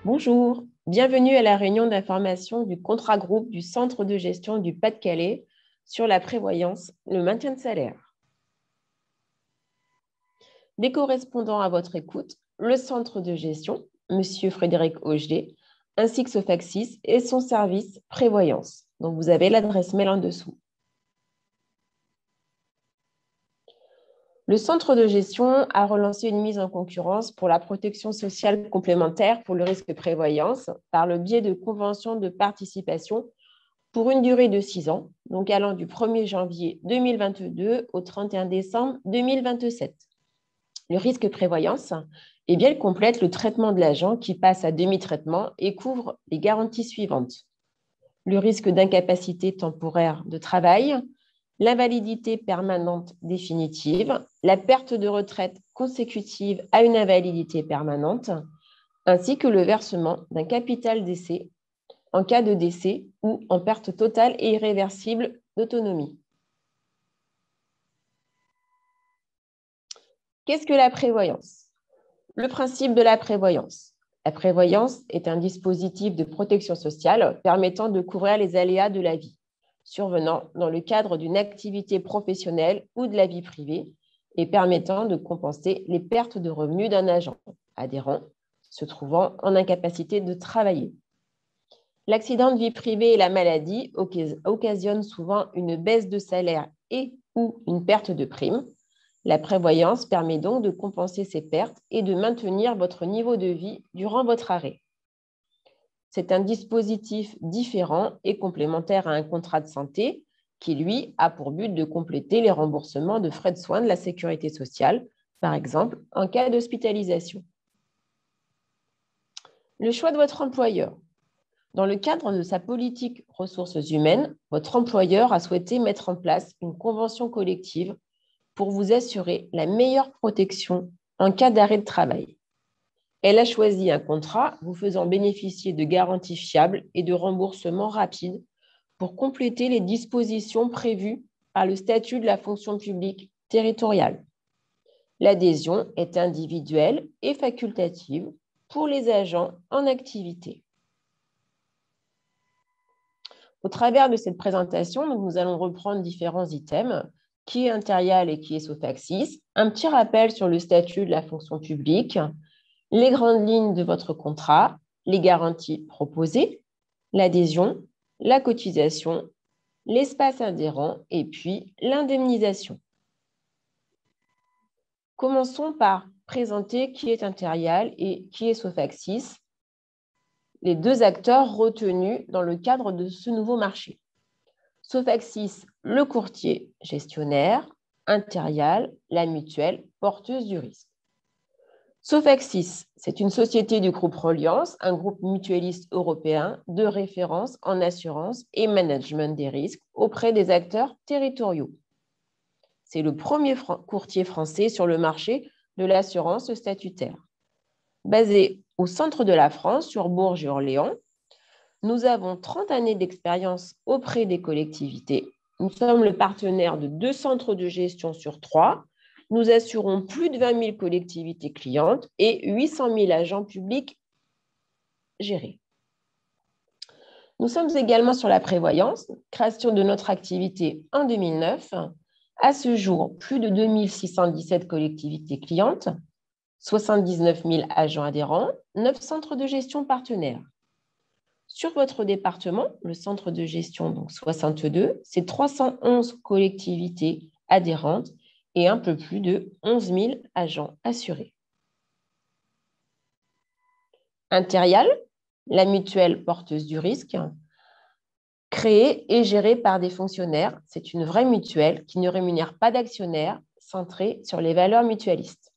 Bonjour, bienvenue à la réunion d'information du contrat groupe du Centre de gestion du Pas-de-Calais sur la prévoyance, le maintien de salaire. Des correspondants à votre écoute, le Centre de gestion, M. Frédéric Auger, ainsi que Sofaxis et son service prévoyance. Donc, vous avez l'adresse mail en dessous. Le centre de gestion a relancé une mise en concurrence pour la protection sociale complémentaire pour le risque prévoyance par le biais de conventions de participation pour une durée de 6 ans, donc allant du 1er janvier 2022 au 31 décembre 2027. Le risque prévoyance, elle complète le traitement de l'agent qui passe à demi-traitement et couvre les garanties suivantes. Le risque d'incapacité temporaire de travail, l'invalidité permanente définitive, la perte de retraite consécutive à une invalidité permanente, ainsi que le versement d'un capital décès en cas de décès ou en perte totale et irréversible d'autonomie. Qu'est-ce que la prévoyance? Le principe de la prévoyance. La prévoyance est un dispositif de protection sociale permettant de couvrir les aléas de la vie, survenant dans le cadre d'une activité professionnelle ou de la vie privée et permettant de compenser les pertes de revenus d'un agent adhérent se trouvant en incapacité de travailler. L'accident de vie privée et la maladie occasionnent souvent une baisse de salaire et ou une perte de prime. La prévoyance permet donc de compenser ces pertes et de maintenir votre niveau de vie durant votre arrêt. C'est un dispositif différent et complémentaire à un contrat de santé qui, lui, a pour but de compléter les remboursements de frais de soins de la sécurité sociale, par exemple en cas d'hospitalisation. Le choix de votre employeur. Dans le cadre de sa politique ressources humaines, votre employeur a souhaité mettre en place une convention collective pour vous assurer la meilleure protection en cas d'arrêt de travail. Elle a choisi un contrat vous faisant bénéficier de garanties fiables et de remboursements rapides pour compléter les dispositions prévues par le statut de la fonction publique territoriale. L'adhésion est individuelle et facultative pour les agents en activité. Au travers de cette présentation, nous allons reprendre différents items, qui est Interial et qui est Sofaxis, un petit rappel sur le statut de la fonction publique, les grandes lignes de votre contrat, les garanties proposées, l'adhésion, la cotisation, l'espace adhérent et puis l'indemnisation. Commençons par présenter qui est Interial et qui est Sofaxis, les deux acteurs retenus dans le cadre de ce nouveau marché. Sofaxis, le courtier gestionnaire, Interial, la mutuelle porteuse du risque. Sofaxis, c'est une société du groupe Reliance, un groupe mutualiste européen de référence en assurance et management des risques auprès des acteurs territoriaux. C'est le premier courtier français sur le marché de l'assurance statutaire. Basé au centre de la France, sur Bourges et Orléans, nous avons 30 années d'expérience auprès des collectivités. Nous sommes le partenaire de 2 centres de gestion sur 3. Nous assurons plus de 20 000 collectivités clientes et 800 000 agents publics gérés. Nous sommes également sur la prévoyance, création de notre activité en 2009. À ce jour, plus de 2 617 collectivités clientes, 79 000 agents adhérents, 9 centres de gestion partenaires. Sur votre département, le centre de gestion, donc 62, c'est 311 collectivités adhérentes et un peu plus de 11 000 agents assurés. Interial, la mutuelle porteuse du risque, créée et gérée par des fonctionnaires, c'est une vraie mutuelle qui ne rémunère pas d'actionnaires, centrée sur les valeurs mutualistes.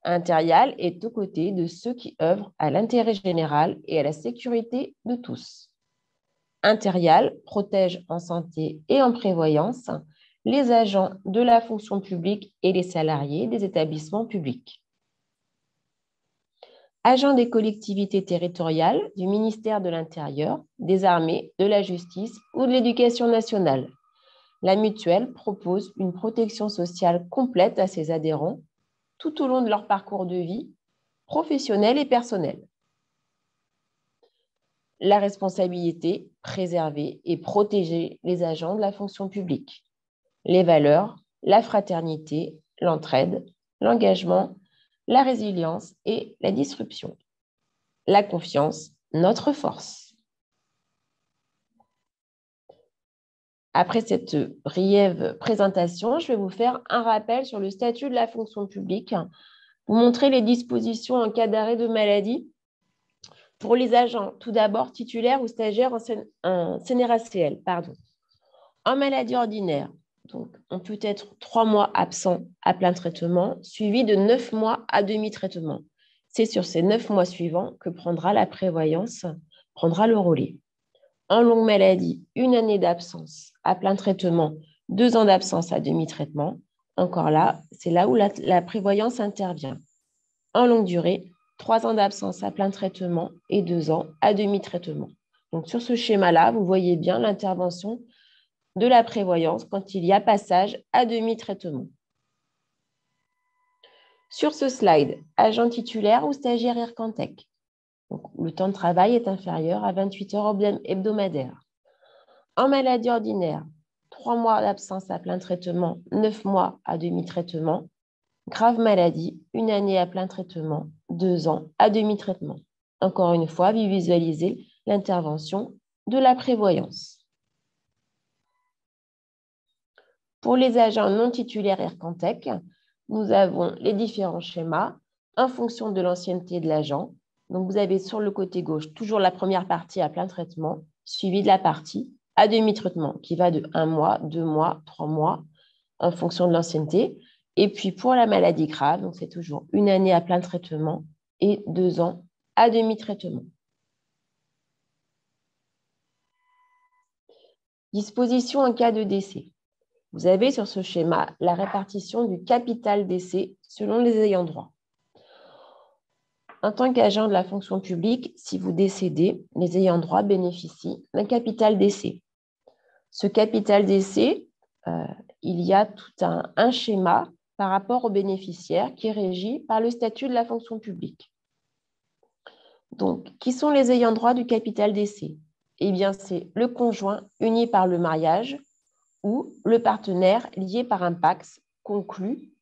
Interial est aux côtés de ceux qui œuvrent à l'intérêt général et à la sécurité de tous. Interial protège en santé et en prévoyance les agents de la fonction publique et les salariés des établissements publics. agents des collectivités territoriales, du ministère de l'Intérieur, des Armées, de la Justice ou de l'Éducation nationale. La mutuelle propose une protection sociale complète à ses adhérents tout au long de leur parcours de vie, professionnel et personnel. La responsabilité, préserver et protéger les agents de la fonction publique. Les valeurs, la fraternité, l'entraide, l'engagement, la résilience et la disruption. La confiance, notre force. Après cette brève présentation, je vais vous faire un rappel sur le statut de la fonction publique, vous montrer les dispositions en cas d'arrêt de maladie pour les agents, tout d'abord titulaires ou stagiaires en CNRACL. En maladie ordinaire, donc, on peut être 3 mois absent à plein traitement, suivi de 9 mois à demi-traitement. C'est sur ces 9 mois suivants que prendra la prévoyance, prendra le relais. En longue maladie, 1 année d'absence à plein traitement, 2 ans d'absence à demi-traitement. Encore là, c'est là où la prévoyance intervient. En longue durée, 3 ans d'absence à plein traitement et 2 ans à demi-traitement. Donc, sur ce schéma-là, vous voyez bien l'intervention de la prévoyance quand il y a passage à demi-traitement. Sur ce slide, agent titulaire ou stagiaire IRCANTEC. Donc, le temps de travail est inférieur à 28 heures hebdomadaires. En maladie ordinaire, 3 mois d'absence à plein traitement, 9 mois à demi-traitement. Grave maladie, 1 année à plein traitement, 2 ans à demi-traitement. Encore une fois, vous visualisez l'intervention de la prévoyance. Pour les agents non titulaires IRCANTEC, nous avons les différents schémas en fonction de l'ancienneté de l'agent. Donc, vous avez sur le côté gauche toujours la première partie à plein traitement, suivie de la partie à demi-traitement, qui va de 1 mois, 2 mois, 3 mois, en fonction de l'ancienneté. Et puis, pour la maladie grave, donc c'est toujours 1 année à plein traitement et 2 ans à demi-traitement. Disposition en cas de décès. Vous avez sur ce schéma la répartition du capital décès selon les ayants droit. En tant qu'agent de la fonction publique, si vous décédez, les ayants droit bénéficient d'un capital décès. Ce capital décès, il y a tout un schéma par rapport aux bénéficiaires qui est régi par le statut de la fonction publique. Donc, qui sont les ayants droit du capital décès? Eh bien, c'est le conjoint uni par le mariage ou le partenaire lié par un PACS conclu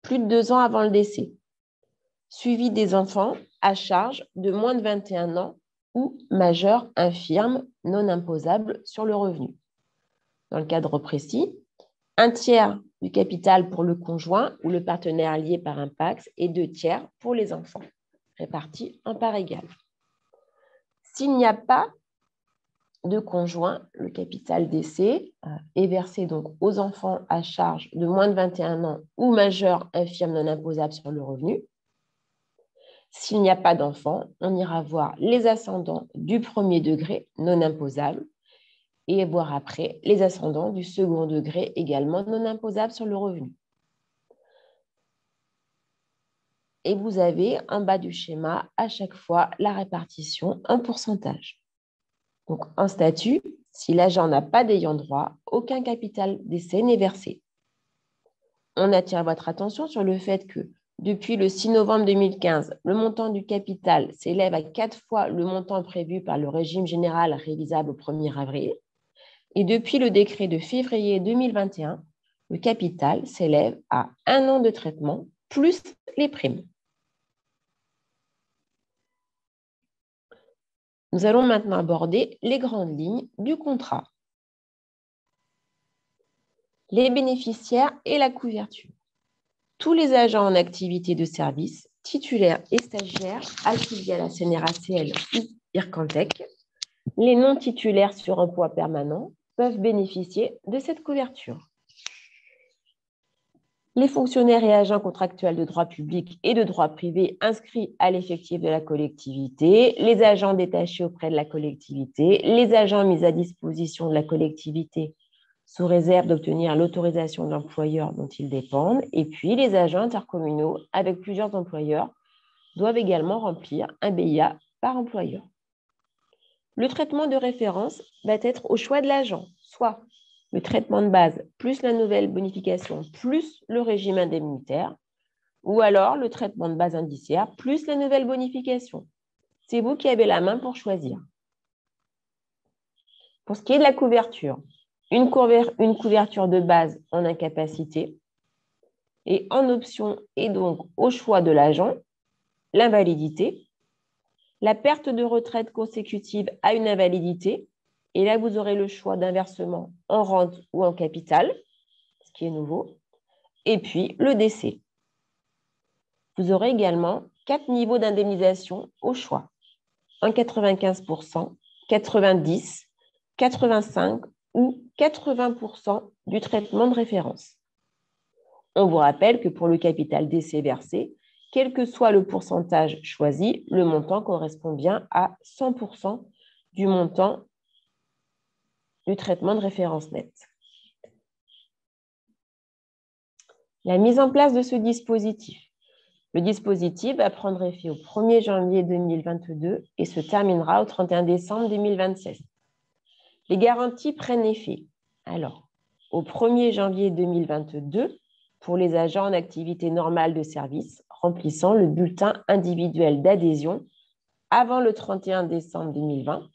plus de 2 ans avant le décès, suivi des enfants à charge de moins de 21 ans ou majeurs infirmes non imposables sur le revenu. Dans le cadre précis, 1/3 du capital pour le conjoint ou le partenaire lié par un PACS et 2/3 pour les enfants, répartis en parts égales. S'il n'y a pas de conjoint, le capital décès est versé donc aux enfants à charge de moins de 21 ans ou majeurs infirmes non imposables sur le revenu. S'il n'y a pas d'enfant, on ira voir les ascendants du premier degré non imposables et voir après les ascendants du second degré également non imposables sur le revenu. Et vous avez en bas du schéma à chaque fois la répartition en pourcentage. Donc en statut, si l'agent n'a pas d'ayant droit, aucun capital décès n'est versé. On attire votre attention sur le fait que depuis le 6 novembre 2015, le montant du capital s'élève à 4 fois le montant prévu par le régime général révisable au 1er avril. Et depuis le décret de février 2021, le capital s'élève à 1 an de traitement plus les primes. Nous allons maintenant aborder les grandes lignes du contrat. Les bénéficiaires et la couverture. Tous les agents en activité de service, titulaires et stagiaires affiliés à la CNRACL ou IRCANTEC, les non-titulaires sur emploi permanent peuvent bénéficier de cette couverture. Les fonctionnaires et agents contractuels de droit public et de droit privé inscrits à l'effectif de la collectivité, les agents détachés auprès de la collectivité, les agents mis à disposition de la collectivité sous réserve d'obtenir l'autorisation de l'employeur dont ils dépendent, et puis les agents intercommunaux avec plusieurs employeurs doivent également remplir un BIA par employeur. Le traitement de référence va être au choix de l'agent, soit le traitement de base plus la nouvelle bonification plus le régime indemnitaire, ou alors le traitement de base indiciaire plus la nouvelle bonification. C'est vous qui avez la main pour choisir. Pour ce qui est de la couverture, une couverture de base en incapacité et en option et donc au choix de l'agent, l'invalidité, la perte de retraite consécutive à une invalidité, et là vous aurez le choix d'un versement en rente ou en capital, ce qui est nouveau, et puis le décès. Vous aurez également 4 niveaux d'indemnisation au choix, en 95%, 90%, 85% ou 80% du traitement de référence. On vous rappelle que pour le capital décès versé, quel que soit le pourcentage choisi, le montant correspond bien à 100% du montant du traitement de référence nette. La mise en place de ce dispositif. Le dispositif va prendre effet au 1er janvier 2022 et se terminera au 31 décembre 2026. Les garanties prennent effet. Alors, au 1er janvier 2022, pour les agents en activité normale de service remplissant le bulletin individuel d'adhésion avant le 31 décembre 2020.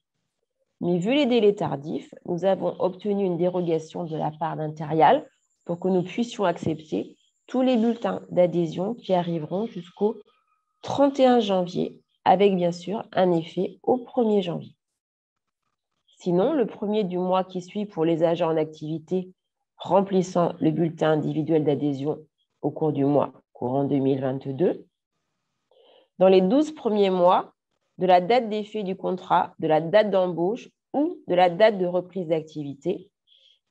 Mais vu les délais tardifs, nous avons obtenu une dérogation de la part d'Interial pour que nous puissions accepter tous les bulletins d'adhésion qui arriveront jusqu'au 31 janvier, avec bien sûr un effet au 1er janvier. Sinon, le premier du mois qui suit pour les agents en activité remplissant le bulletin individuel d'adhésion au cours du mois courant 2022. Dans les 12 premiers mois, de la date d'effet du contrat, de la date d'embauche ou de la date de reprise d'activité,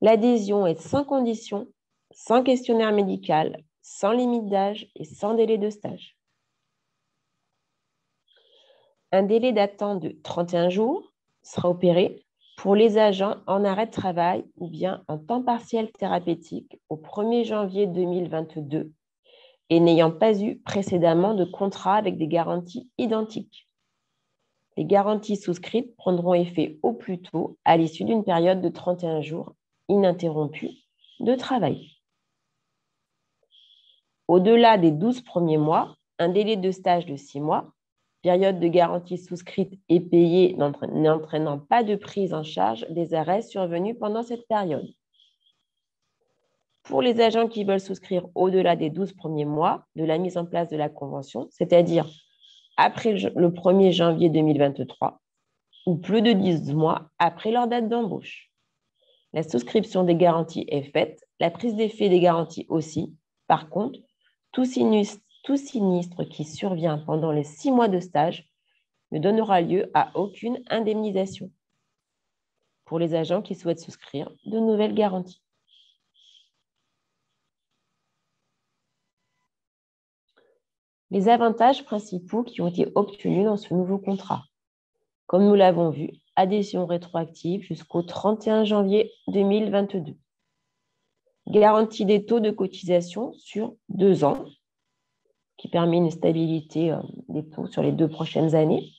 l'adhésion est sans condition, sans questionnaire médical, sans limite d'âge et sans délai de stage. Un délai d'attente de 31 jours sera opéré pour les agents en arrêt de travail ou bien en temps partiel thérapeutique au 1er janvier 2022 et n'ayant pas eu précédemment de contrat avec des garanties identiques. Les garanties souscrites prendront effet au plus tôt à l'issue d'une période de 31 jours ininterrompue de travail. Au-delà des 12 premiers mois, un délai de stage de 6 mois, période de garantie souscrite et payée n'entraînant pas de prise en charge des arrêts survenus pendant cette période. Pour les agents qui veulent souscrire au-delà des 12 premiers mois de la mise en place de la convention, c'est-à-dire après le 1er janvier 2023 ou plus de 10 mois après leur date d'embauche. La souscription des garanties est faite, la prise d'effet des garanties aussi. Par contre, tout sinistre qui survient pendant les 6 mois de stage ne donnera lieu à aucune indemnisation pour les agents qui souhaitent souscrire de nouvelles garanties. Les avantages principaux qui ont été obtenus dans ce nouveau contrat. Comme nous l'avons vu, adhésion rétroactive jusqu'au 31 janvier 2022. Garantie des taux de cotisation sur 2 ans, qui permet une stabilité des taux sur les 2 prochaines années.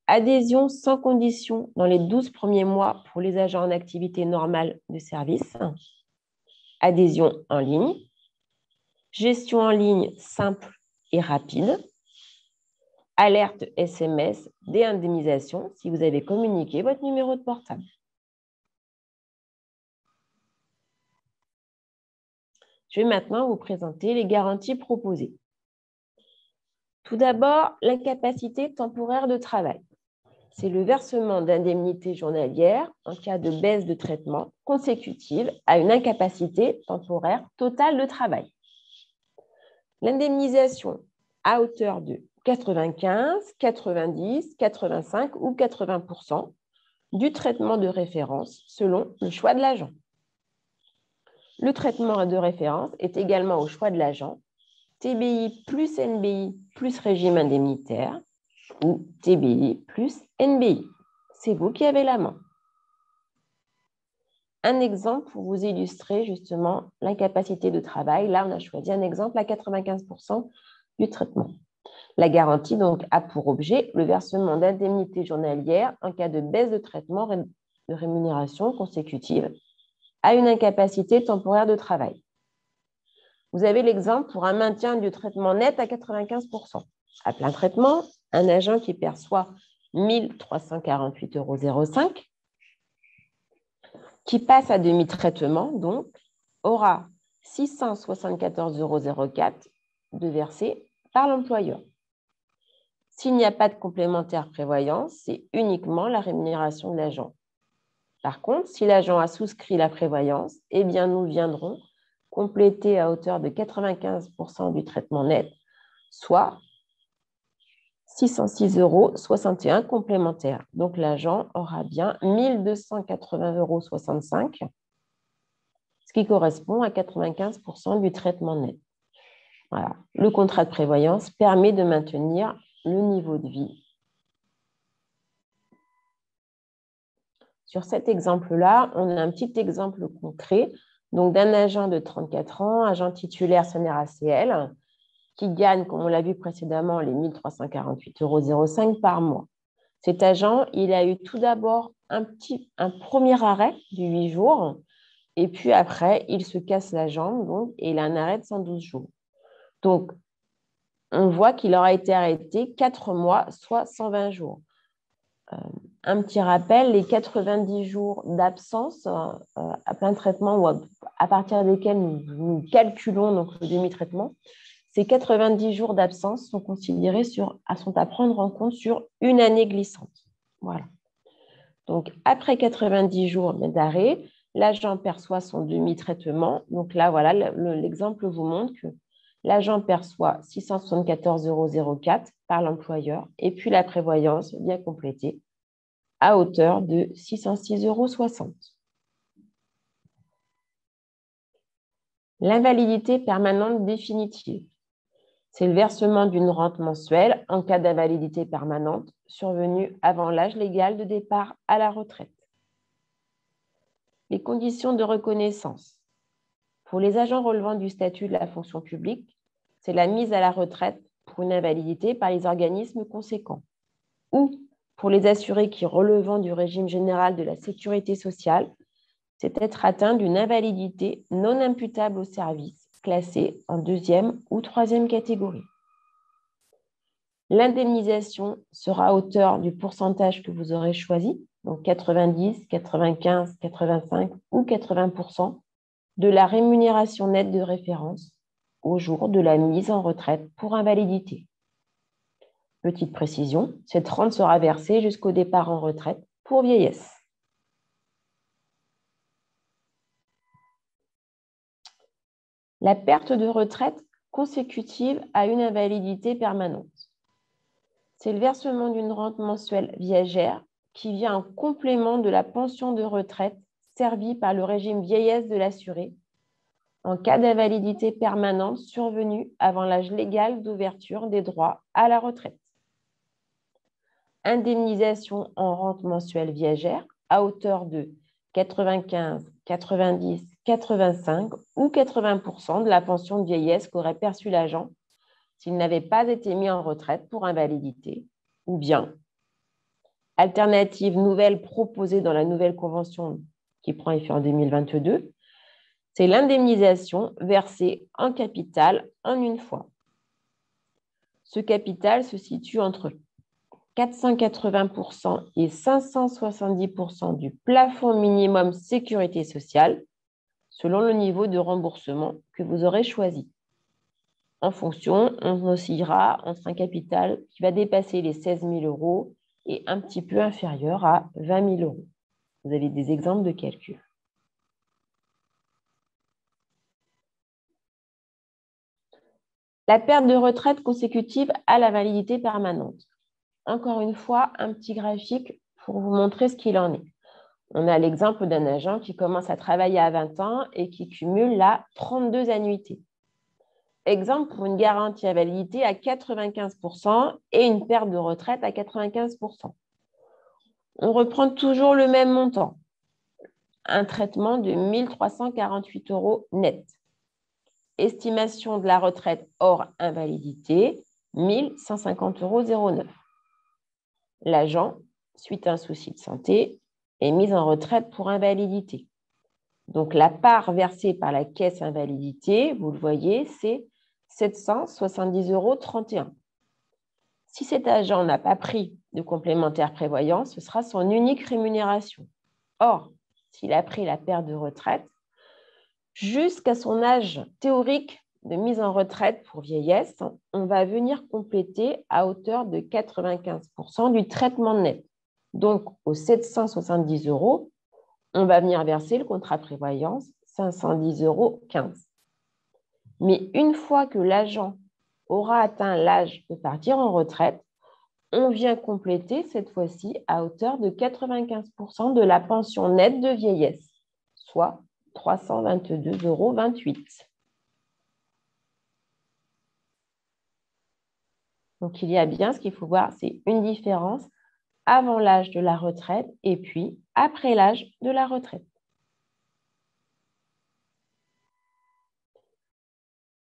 Adhésion sans condition dans les 12 premiers mois pour les agents en activité normale de service. Adhésion en ligne. Gestion en ligne simple et rapide. Alerte SMS des indemnisations si vous avez communiqué votre numéro de portable. Je vais maintenant vous présenter les garanties proposées. Tout d'abord, l'incapacité temporaire de travail. C'est le versement d'indemnités journalières en cas de baisse de traitement consécutive à une incapacité temporaire totale de travail. L'indemnisation à hauteur de 95, 90, 85 ou 80% du traitement de référence selon le choix de l'agent. Le traitement de référence est également au choix de l'agent, TBI plus NBI plus régime indemnitaire ou TBI plus NBI. C'est vous qui avez la main. Un exemple pour vous illustrer justement l'incapacité de travail. Là, on a choisi un exemple à 95% du traitement. La garantie donc, a pour objet le versement d'indemnités journalières en cas de baisse de traitement de rémunération consécutive à une incapacité temporaire de travail. Vous avez l'exemple pour un maintien du traitement net à 95%. À plein traitement, un agent qui perçoit 1 348,05 €, qui passe à demi-traitement, donc, aura 674,04 € de versés par l'employeur. S'il n'y a pas de complémentaire prévoyance, c'est uniquement la rémunération de l'agent. Par contre, si l'agent a souscrit la prévoyance, eh bien, nous viendrons compléter à hauteur de 95% du traitement net, soit 606,61 € complémentaires. Donc, l'agent aura bien 1 280,65 €, ce qui correspond à 95% du traitement net. Voilà. Le contrat de prévoyance permet de maintenir le niveau de vie. Sur cet exemple-là, on a un petit exemple concret d'un agent de 34 ans, agent titulaire CNRACL, qui gagne, comme on l'a vu précédemment, les 1 348,05 € par mois. Cet agent, il a eu tout d'abord un premier arrêt de 8 jours, et puis après, il se casse la jambe, et il a un arrêt de 112 jours. Donc, on voit qu'il aura été arrêté 4 mois, soit 120 jours. Un petit rappel, les 90 jours d'absence à plein traitement, ou à partir desquels nous calculons donc, le demi-traitement, ces 90 jours d'absence sont considérés sont à prendre en compte sur une année glissante. Voilà. Donc, après 90 jours d'arrêt, l'agent perçoit son demi-traitement. Donc là, voilà, l'exemple vous montre que l'agent perçoit 674,04 € par l'employeur et puis la prévoyance vient compléter à hauteur de 606,60 €. L'invalidité permanente définitive. C'est le versement d'une rente mensuelle en cas d'invalidité permanente survenue avant l'âge légal de départ à la retraite. Les conditions de reconnaissance. Pour les agents relevant du statut de la fonction publique, c'est la mise à la retraite pour une invalidité par les organismes conséquents. Ou pour les assurés qui relevant du régime général de la sécurité sociale, c'est être atteint d'une invalidité non imputable au service, classée en 2e ou 3e catégorie. L'indemnisation sera à hauteur du pourcentage que vous aurez choisi, donc 90, 95, 85 ou 80% de la rémunération nette de référence au jour de la mise en retraite pour invalidité. Petite précision, cette rente sera versée jusqu'au départ en retraite pour vieillesse. La perte de retraite consécutive à une invalidité permanente. C'est le versement d'une rente mensuelle viagère qui vient en complément de la pension de retraite servie par le régime vieillesse de l'assuré en cas d'invalidité permanente survenue avant l'âge légal d'ouverture des droits à la retraite. Indemnisation en rente mensuelle viagère à hauteur de 95, 90, 85 ou 80% de la pension de vieillesse qu'aurait perçue l'agent s'il n'avait pas été mis en retraite pour invalidité, ou bien, alternative nouvelle proposée dans la nouvelle convention qui prend effet en 2022, c'est l'indemnisation versée en capital en une fois. Ce capital se situe entre 480% et 570% du plafond minimum sécurité sociale, selon le niveau de remboursement que vous aurez choisi. En fonction, on oscillera entre un capital qui va dépasser les 16 000 € et un petit peu inférieur à 20 000 €. Vous avez des exemples de calcul. La perte de retraite consécutive à la validité permanente. Encore une fois, un petit graphique pour vous montrer ce qu'il en est. On a l'exemple d'un agent qui commence à travailler à 20 ans et qui cumule là 32 annuités. Exemple pour une garantie à validité à 95% et une perte de retraite à 95%. On reprend toujours le même montant, un traitement de 1 348 € net. Estimation de la retraite hors invalidité, 1 150,09 €. L'agent, suite à un souci de santé, est mis en retraite pour invalidité. Donc, la part versée par la caisse invalidité, vous le voyez, c'est 770,31 €. Si cet agent n'a pas pris de complémentaire prévoyance, ce sera son unique rémunération. Or, s'il a pris la perte de retraite, jusqu'à son âge théorique de mise en retraite pour vieillesse, on va venir compléter à hauteur de 95% du traitement net. Donc, aux 770 €, on va venir verser le contrat prévoyance 510,15 €. Mais une fois que l'agent aura atteint l'âge de partir en retraite, on vient compléter cette fois-ci à hauteur de 95% de la pension nette de vieillesse, soit 322,28 €. Donc, il y a bien, ce qu'il faut voir, c'est une différence avant l'âge de la retraite et puis après l'âge de la retraite.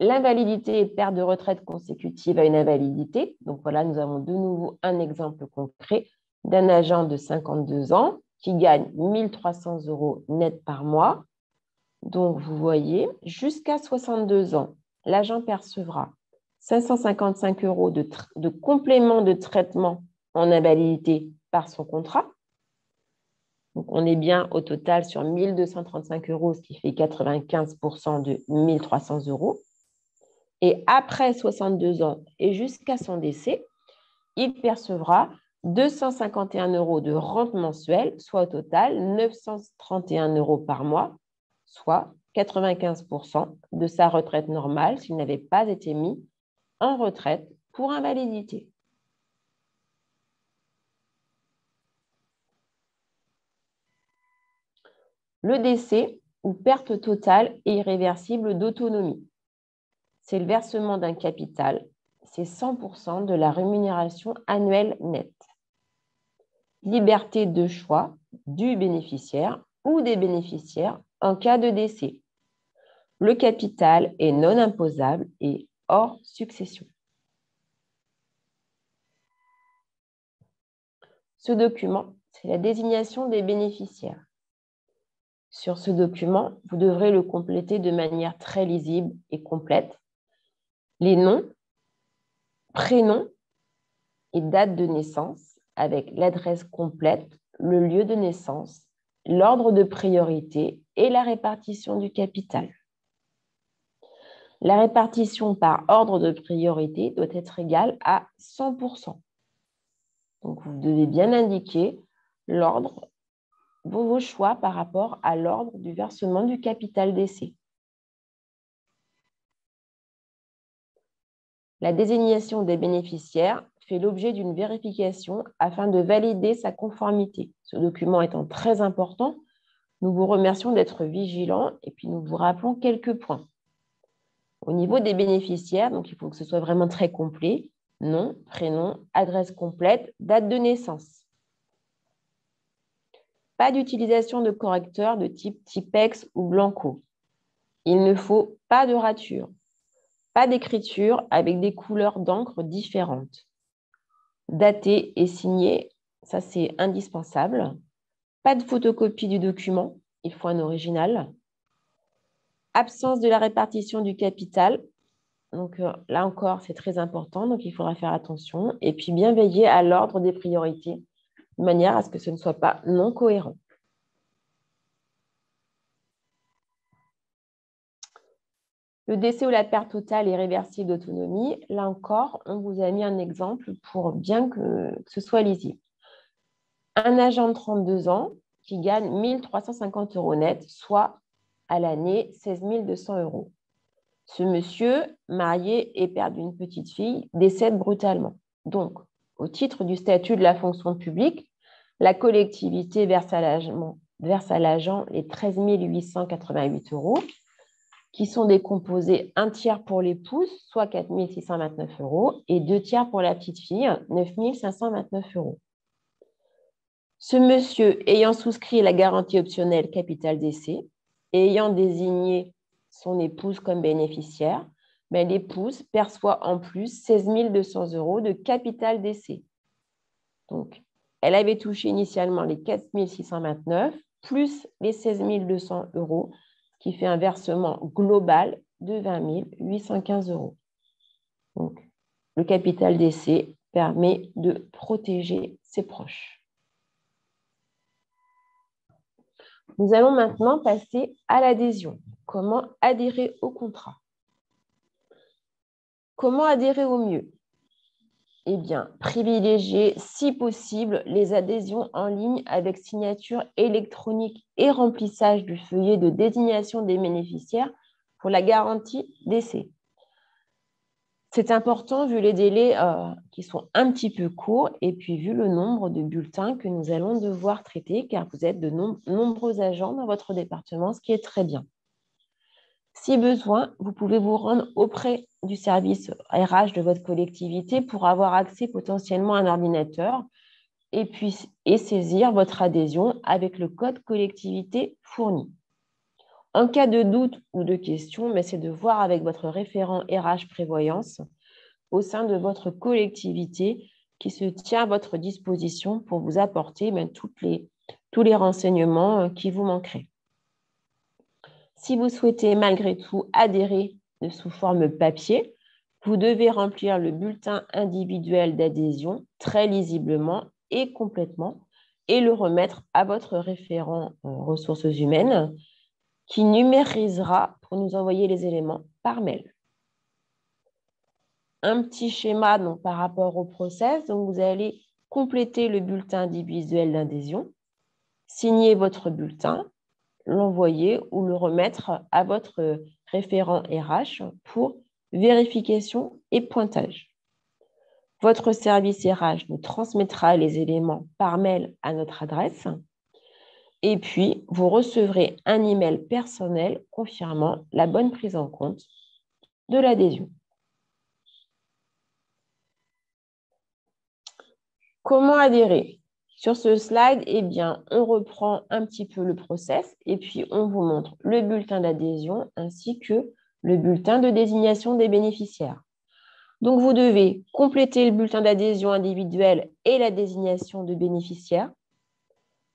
L'invalidité et perte de retraite consécutive à une invalidité. Donc voilà, nous avons de nouveau un exemple concret d'un agent de 52 ans qui gagne 1 300 € net par mois. Donc vous voyez, jusqu'à 62 ans, l'agent percevra 555 € de complément de traitement en invalidité par son contrat. Donc, on est bien au total sur 1 235 €, ce qui fait 95% de 1 300 €. Et après 62 ans et jusqu'à son décès, il percevra 251 € de rente mensuelle, soit au total 931 € par mois, soit 95% de sa retraite normale s'il n'avait pas été mis en retraite pour invalidité. Le décès ou perte totale et irréversible d'autonomie. C'est le versement d'un capital, c'est 100% de la rémunération annuelle nette. Liberté de choix du bénéficiaire ou des bénéficiaires en cas de décès. Le capital est non imposable et hors succession. Ce document, c'est la désignation des bénéficiaires. Sur ce document, vous devrez le compléter de manière très lisible et complète. Les noms, prénoms et date de naissance avec l'adresse complète, le lieu de naissance, l'ordre de priorité et la répartition du capital. La répartition par ordre de priorité doit être égale à 100%. Donc, vous devez bien indiquer l'ordre, vos choix par rapport à l'ordre du versement du capital décès. La désignation des bénéficiaires fait l'objet d'une vérification afin de valider sa conformité. Ce document étant très important, nous vous remercions d'être vigilants et puis nous vous rappelons quelques points. Au niveau des bénéficiaires, donc il faut que ce soit vraiment très complet. Nom, prénom, adresse complète, date de naissance. Pas d'utilisation de correcteurs de type Tipex ou Blanco. Il ne faut pas de rature. Pas d'écriture avec des couleurs d'encre différentes. Daté et signé, ça c'est indispensable. Pas de photocopie du document, il faut un original. Absence de la répartition du capital. Donc là encore, c'est très important, donc il faudra faire attention. Et puis bien veiller à l'ordre des priorités, de manière à ce que ce ne soit pas non cohérent. Le décès ou la perte totale et réversible d'autonomie, là encore, on vous a mis un exemple pour bien que ce soit lisible. Un agent de 32 ans qui gagne 1 350 € net, soit à l'année 16 200 €. Ce monsieur, marié et père d'une petite fille, décède brutalement. Donc, au titre du statut de la fonction publique, la collectivité verse à l'agent les 13 888 €, qui sont décomposés 1/3 pour l'épouse, soit 4 629 €, et 2/3 pour la petite fille, 9 529 €. Ce monsieur ayant souscrit la garantie optionnelle capital décès et ayant désigné son épouse comme bénéficiaire, mais l'épouse perçoit en plus 16 200 € de capital décès. Donc, elle avait touché initialement les 4 629 plus les 16 200 €, ce qui fait un versement global de 20 815 €. Donc, le capital décès permet de protéger ses proches. Nous allons maintenant passer à l'adhésion. Comment adhérer au contrat? Comment adhérer au mieux? Eh bien, privilégier, si possible, les adhésions en ligne avec signature électronique et remplissage du feuillet de désignation des bénéficiaires pour la garantie décès. C'est important vu les délais qui sont un petit peu courts et puis vu le nombre de bulletins que nous allons devoir traiter, car vous êtes de nombreux agents dans votre département, ce qui est très bien. Si besoin, vous pouvez vous rendre auprès du service RH de votre collectivité pour avoir accès potentiellement à un ordinateur et saisir votre adhésion avec le code collectivité fourni. En cas de doute ou de question, mais c'est de voir avec votre référent RH prévoyance au sein de votre collectivité qui se tient à votre disposition pour vous apporter tous les renseignements qui vous manqueraient. Si vous souhaitez malgré tout adhérer sous forme papier, vous devez remplir le bulletin individuel d'adhésion très lisiblement et complètement et le remettre à votre référent ressources humaines qui numérisera pour nous envoyer les éléments par mail. Un petit schéma donc, par rapport au process. Donc, vous allez compléter le bulletin individuel d'adhésion, signer votre bulletin, l'envoyer ou le remettre à votre référent RH pour vérification et pointage. Votre service RH nous transmettra les éléments par mail à notre adresse et puis vous recevrez un email personnel confirmant la bonne prise en compte de l'adhésion. Comment adhérer? Sur ce slide, eh bien, on reprend un petit peu le process et puis on vous montre le bulletin d'adhésion ainsi que le bulletin de désignation des bénéficiaires. Donc, vous devez compléter le bulletin d'adhésion individuel et la désignation de bénéficiaires,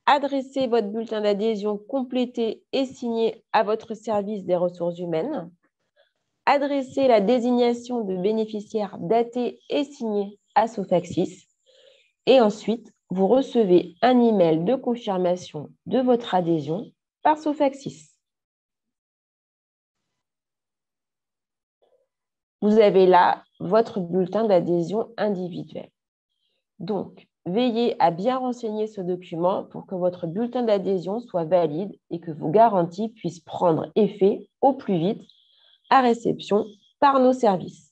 adresser votre bulletin d'adhésion complété et signé à votre service des ressources humaines, adresser la désignation de bénéficiaires datée et signée à Sofaxis, et ensuite, vous recevez un email de confirmation de votre adhésion par Sofaxis. Vous avez là votre bulletin d'adhésion individuel. Donc, veillez à bien renseigner ce document pour que votre bulletin d'adhésion soit valide et que vos garanties puissent prendre effet au plus vite à réception par nos services.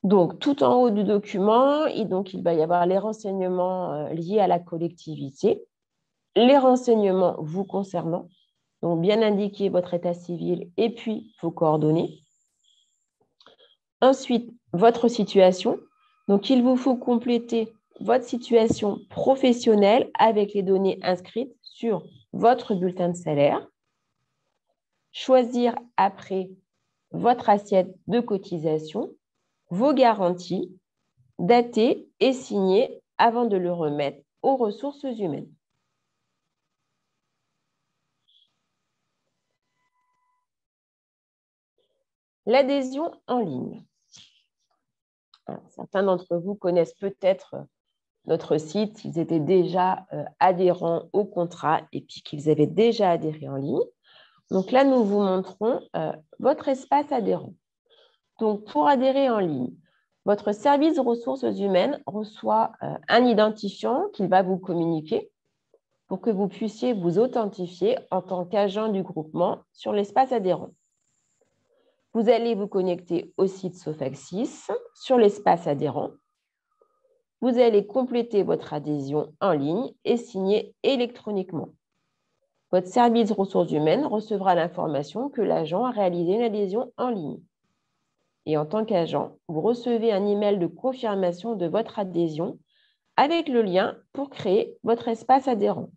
Donc, tout en haut du document, il va y avoir les renseignements liés à la collectivité, les renseignements vous concernant, donc bien indiquer votre état civil et puis vos coordonnées. Ensuite, votre situation. Donc, il vous faut compléter votre situation professionnelle avec les données inscrites sur votre bulletin de salaire. Choisir après votre assiette de cotisation, vos garanties, dater et signer avant de le remettre aux ressources humaines. L'adhésion en ligne. Alors, certains d'entre vous connaissent peut-être notre site, ils étaient déjà adhérents au contrat et puis qu'ils avaient déjà adhéré en ligne. Donc là, nous vous montrons votre espace adhérent. Donc, pour adhérer en ligne, votre service de ressources humaines reçoit un identifiant qu'il va vous communiquer pour que vous puissiez vous authentifier en tant qu'agent du groupement sur l'espace adhérent. Vous allez vous connecter au site Sofaxis sur l'espace adhérent. Vous allez compléter votre adhésion en ligne et signer électroniquement. Votre service de ressources humaines recevra l'information que l'agent a réalisé une adhésion en ligne. Et en tant qu'agent, vous recevez un email de confirmation de votre adhésion avec le lien pour créer votre espace adhérent.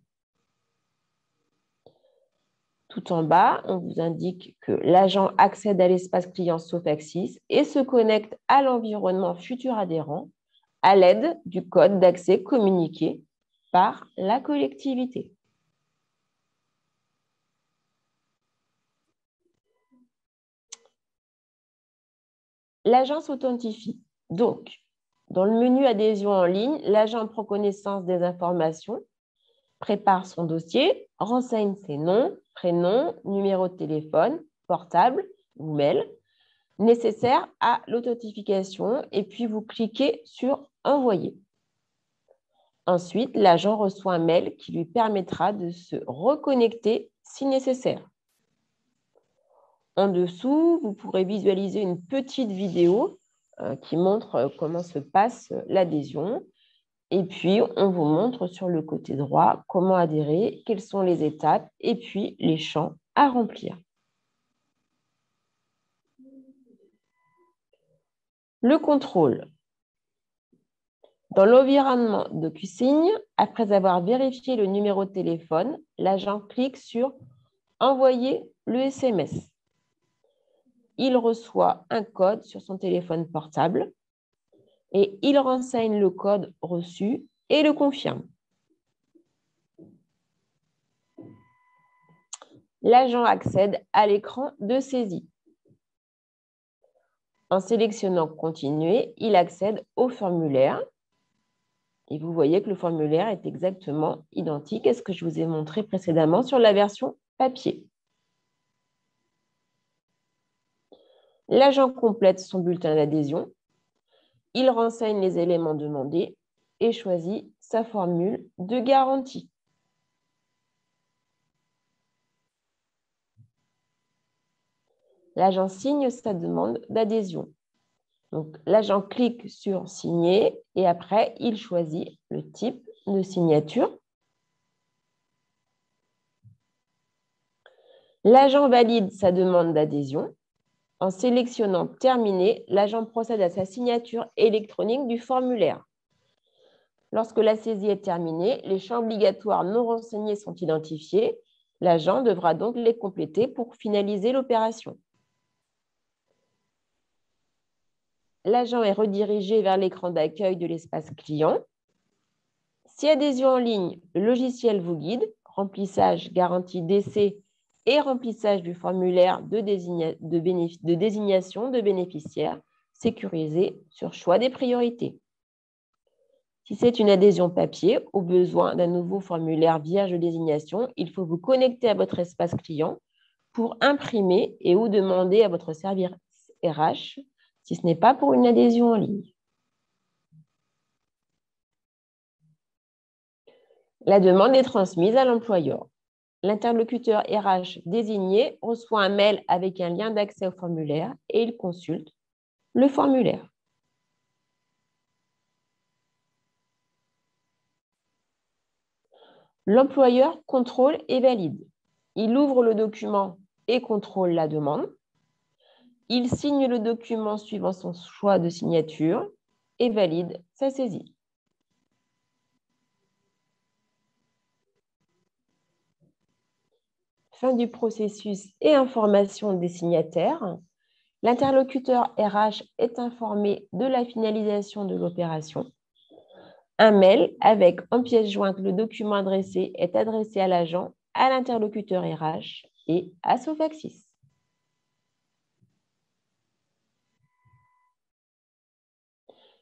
Tout en bas, on vous indique que l'agent accède à l'espace client Sofexis et se connecte à l'environnement futur adhérent à l'aide du code d'accès communiqué par la collectivité. L'agent s'authentifie. Donc, dans le menu adhésion en ligne, l'agent prend connaissance des informations, prépare son dossier, renseigne ses noms, prénoms, numéro de téléphone, portable ou mail nécessaires à l'authentification et puis vous cliquez sur Envoyer. Ensuite, l'agent reçoit un mail qui lui permettra de se reconnecter si nécessaire. En dessous, vous pourrez visualiser une petite vidéo qui montre comment se passe l'adhésion. Et puis, on vous montre sur le côté droit comment adhérer, quelles sont les étapes et puis les champs à remplir. Le contrôle. Dans l'environnement DocuSign, après avoir vérifié le numéro de téléphone, l'agent clique sur « Envoyer le SMS ». Il reçoit un code sur son téléphone portable et il renseigne le code reçu et le confirme. L'agent accède à l'écran de saisie. En sélectionnant « Continuer », il accède au formulaire. Et vous voyez que le formulaire est exactement identique à ce que je vous ai montré précédemment sur la version papier. L'agent complète son bulletin d'adhésion. Il renseigne les éléments demandés et choisit sa formule de garantie. L'agent signe sa demande d'adhésion. Donc, l'agent clique sur « Signer » et après, il choisit le type de signature. L'agent valide sa demande d'adhésion. En sélectionnant « Terminer », l'agent procède à sa signature électronique du formulaire. Lorsque la saisie est terminée, les champs obligatoires non renseignés sont identifiés. L'agent devra donc les compléter pour finaliser l'opération. L'agent est redirigé vers l'écran d'accueil de l'espace client. Si adhésion en ligne, le logiciel vous guide, remplissage, garantie d'essai et remplissage du formulaire de désignation de bénéficiaires sécurisé sur choix des priorités. Si c'est une adhésion papier, au besoin d'un nouveau formulaire vierge de désignation, il faut vous connecter à votre espace client pour imprimer et ou demander à votre service RH si ce n'est pas pour une adhésion en ligne. La demande est transmise à l'employeur. L'interlocuteur RH désigné reçoit un mail avec un lien d'accès au formulaire et il consulte le formulaire. L'employeur contrôle et valide. Il ouvre le document et contrôle la demande. Il signe le document suivant son choix de signature et valide sa saisie. Fin du processus et information des signataires. L'interlocuteur RH est informé de la finalisation de l'opération. Un mail avec en pièce jointe le document adressé est adressé à l'agent, à l'interlocuteur RH et à Sofexis.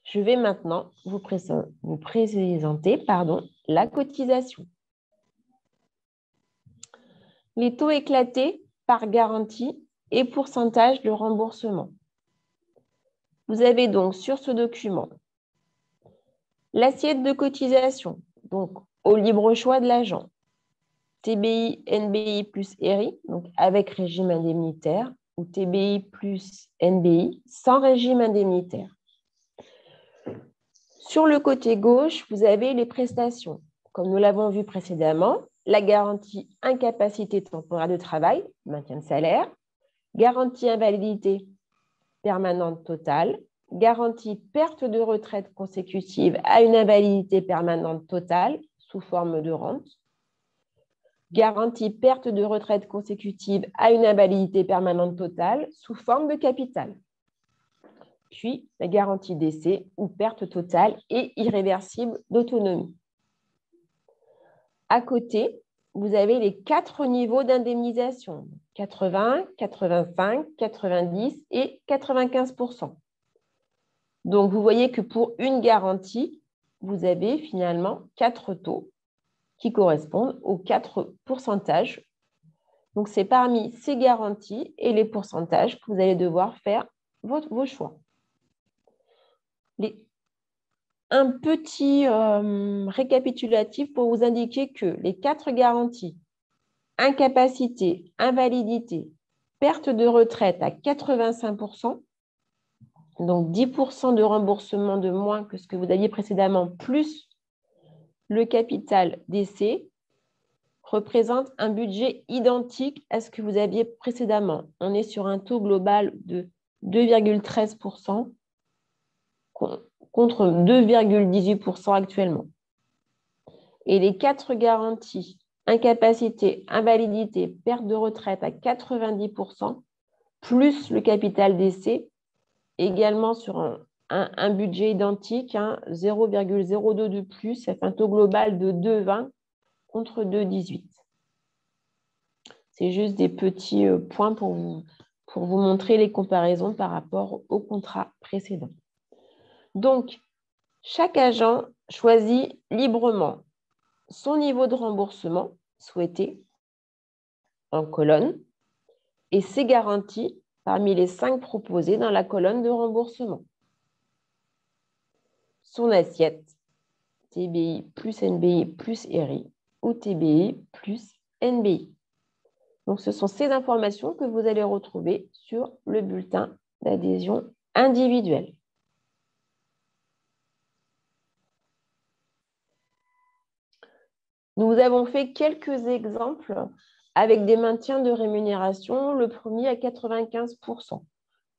Je vais maintenant vous présenter la cotisation. Les taux éclatés par garantie et pourcentage de remboursement. Vous avez donc sur ce document l'assiette de cotisation, donc au libre choix de l'agent, TBI, NBI plus RI, donc avec régime indemnitaire, ou TBI plus NBI sans régime indemnitaire. Sur le côté gauche, vous avez les prestations. Comme nous l'avons vu précédemment, la garantie incapacité temporaire de travail, maintien de salaire, garantie invalidité permanente totale, garantie perte de retraite consécutive à une invalidité permanente totale sous forme de rente, garantit perte de retraite consécutive à une invalidité permanente totale sous forme de capital. Puis, la garantie décès ou perte totale et irréversible d'autonomie. À côté, vous avez les 4 niveaux d'indemnisation, 80, 85, 90 et 95%. Donc, vous voyez que pour une garantie, vous avez finalement 4 taux qui correspondent aux 4 pourcentages. Donc, c'est parmi ces garanties et les pourcentages que vous allez devoir faire vos choix. Un petit récapitulatif pour vous indiquer que les 4 garanties, incapacité, invalidité, perte de retraite à 85%, donc 10% de remboursement de moins que ce que vous aviez précédemment, plus le capital décès, représente un budget identique à ce que vous aviez précédemment. On est sur un taux global de 2,13% contre 2,18% actuellement. Et les 4 garanties, incapacité, invalidité, perte de retraite à 90%, plus le capital décès, également sur un budget identique, 0,02 de plus, ça fait un taux global de 2,20 contre 2,18. C'est juste des petits points pour vous montrer les comparaisons par rapport au contrat précédent. Donc, chaque agent choisit librement son niveau de remboursement souhaité en colonne et ses garanties parmi les 5 proposées dans la colonne de remboursement. Son assiette, TBI plus NBI plus RI ou TBI plus NBI. Donc, ce sont ces informations que vous allez retrouver sur le bulletin d'adhésion individuelle. Nous avons fait quelques exemples avec des maintiens de rémunération, le premier à 95%.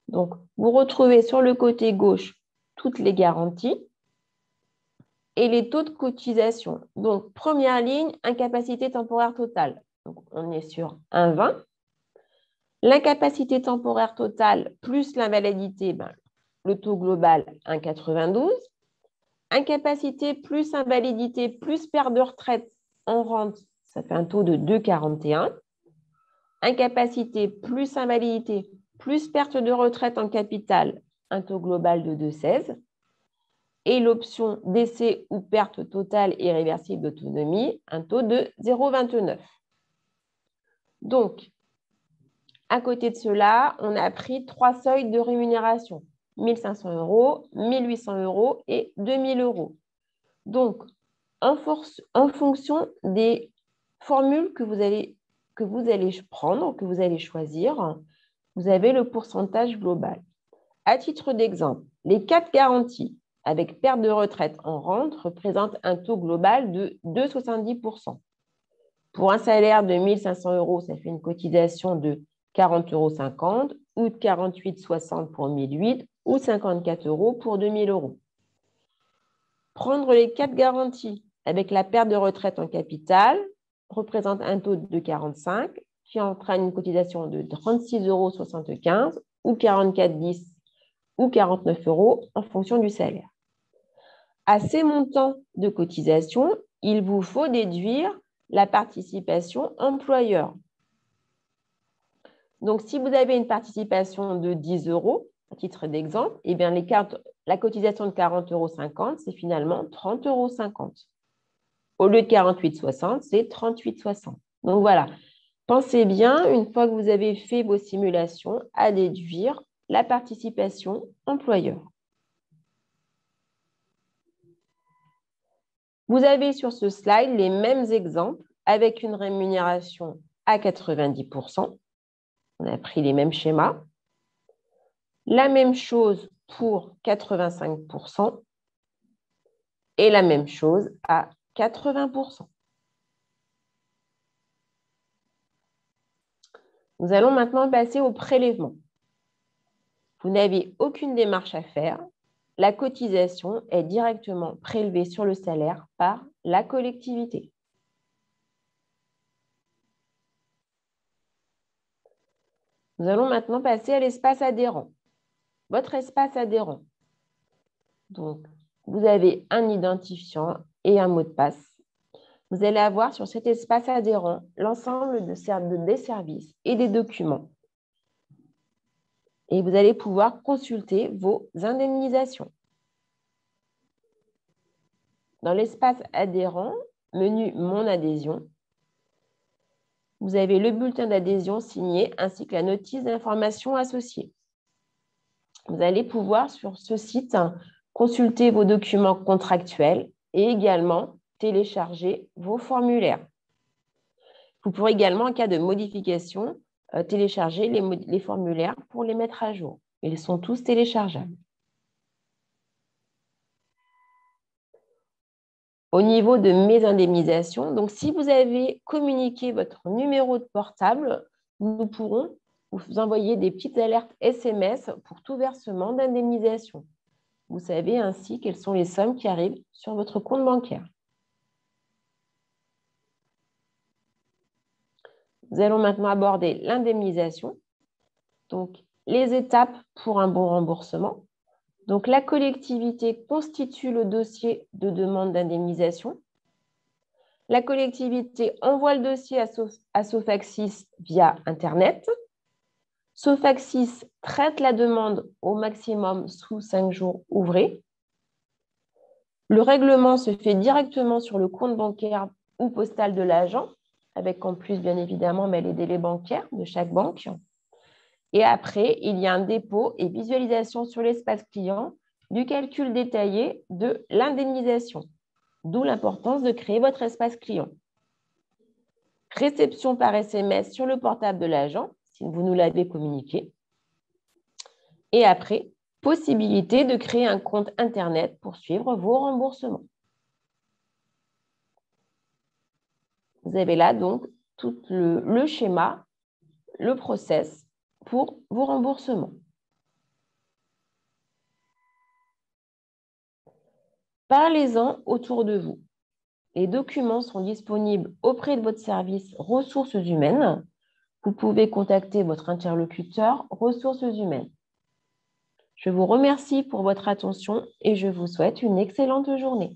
Donc, vous retrouvez sur le côté gauche toutes les garanties et les taux de cotisation. Donc, première ligne, incapacité temporaire totale. Donc, on est sur 1,20. L'incapacité temporaire totale plus l'invalidité, le taux global, 1,92. Incapacité plus invalidité plus perte de retraite en rente, ça fait un taux de 2,41. Incapacité plus invalidité plus perte de retraite en capital, un taux global de 2,16. Et l'option décès ou perte totale irréversible d'autonomie, un taux de 0,29. Donc, à côté de cela, on a pris 3 seuils de rémunération, 1 500 €, 1 800 € et 2 000 €. Donc, en fonction des formules que vous allez prendre, que vous allez choisir, vous avez le pourcentage global. À titre d'exemple, les 4 garanties avec perte de retraite en rente représentent un taux global de 2,70%. Pour un salaire de 1 500 €, ça fait une cotisation de 40,50 € ou de 48,60 € pour 1 008 ou 54 € pour 2 000 €. Prendre les 4 garanties avec la perte de retraite en capital représente un taux de 45 qui entraîne une cotisation de 36,75 € ou 44,10 € ou 49 € en fonction du salaire. À ces montants de cotisation, il vous faut déduire la participation employeur. Donc, si vous avez une participation de 10 €, à titre d'exemple, eh bien la cotisation de 40,50 €, c'est finalement 30,50 €. Au lieu de 48,60 €, c'est 38,60 €. Donc, voilà. Pensez bien, une fois que vous avez fait vos simulations, à déduire la participation employeur. Vous avez sur ce slide les mêmes exemples avec une rémunération à 90%. On a pris les mêmes schémas. La même chose pour 85% et la même chose à 80%. Nous allons maintenant passer au prélèvement. Vous n'avez aucune démarche à faire. La cotisation est directement prélevée sur le salaire par la collectivité. Nous allons maintenant passer à l'espace adhérent. Votre espace adhérent. Donc, vous avez un identifiant et un mot de passe. Vous allez avoir sur cet espace adhérent l'ensemble des services et des documents. Et vous allez pouvoir consulter vos indemnisations. Dans l'espace adhérent, menu Mon adhésion, vous avez le bulletin d'adhésion signé ainsi que la notice d'information associée. Vous allez pouvoir sur ce site consulter vos documents contractuels et également télécharger vos formulaires. Vous pourrez également, en cas de modification, télécharger les formulaires pour les mettre à jour. Ils sont tous téléchargeables. Au niveau de mes indemnisations, donc si vous avez communiqué votre numéro de portable, nous pourrons vous envoyer des petites alertes SMS pour tout versement d'indemnisation. Vous savez ainsi quelles sont les sommes qui arrivent sur votre compte bancaire. Nous allons maintenant aborder l'indemnisation. Donc, les étapes pour un bon remboursement. Donc, la collectivité constitue le dossier de demande d'indemnisation. La collectivité envoie le dossier à Sofacsis via Internet. Sofacsis traite la demande au maximum sous 5 jours ouvrés. Le règlement se fait directement sur le compte bancaire ou postal de l'agent, avec en plus, bien évidemment, les délais bancaires de chaque banque. Et après, il y a un dépôt et visualisation sur l'espace client du calcul détaillé de l'indemnisation, d'où l'importance de créer votre espace client. Réception par SMS sur le portable de l'agent, si vous nous l'avez communiqué. Et après, possibilité de créer un compte Internet pour suivre vos remboursements. Vous avez là donc tout le schéma, le process pour vos remboursements. Parlez-en autour de vous. Les documents sont disponibles auprès de votre service ressources humaines. Vous pouvez contacter votre interlocuteur ressources humaines. Je vous remercie pour votre attention et je vous souhaite une excellente journée.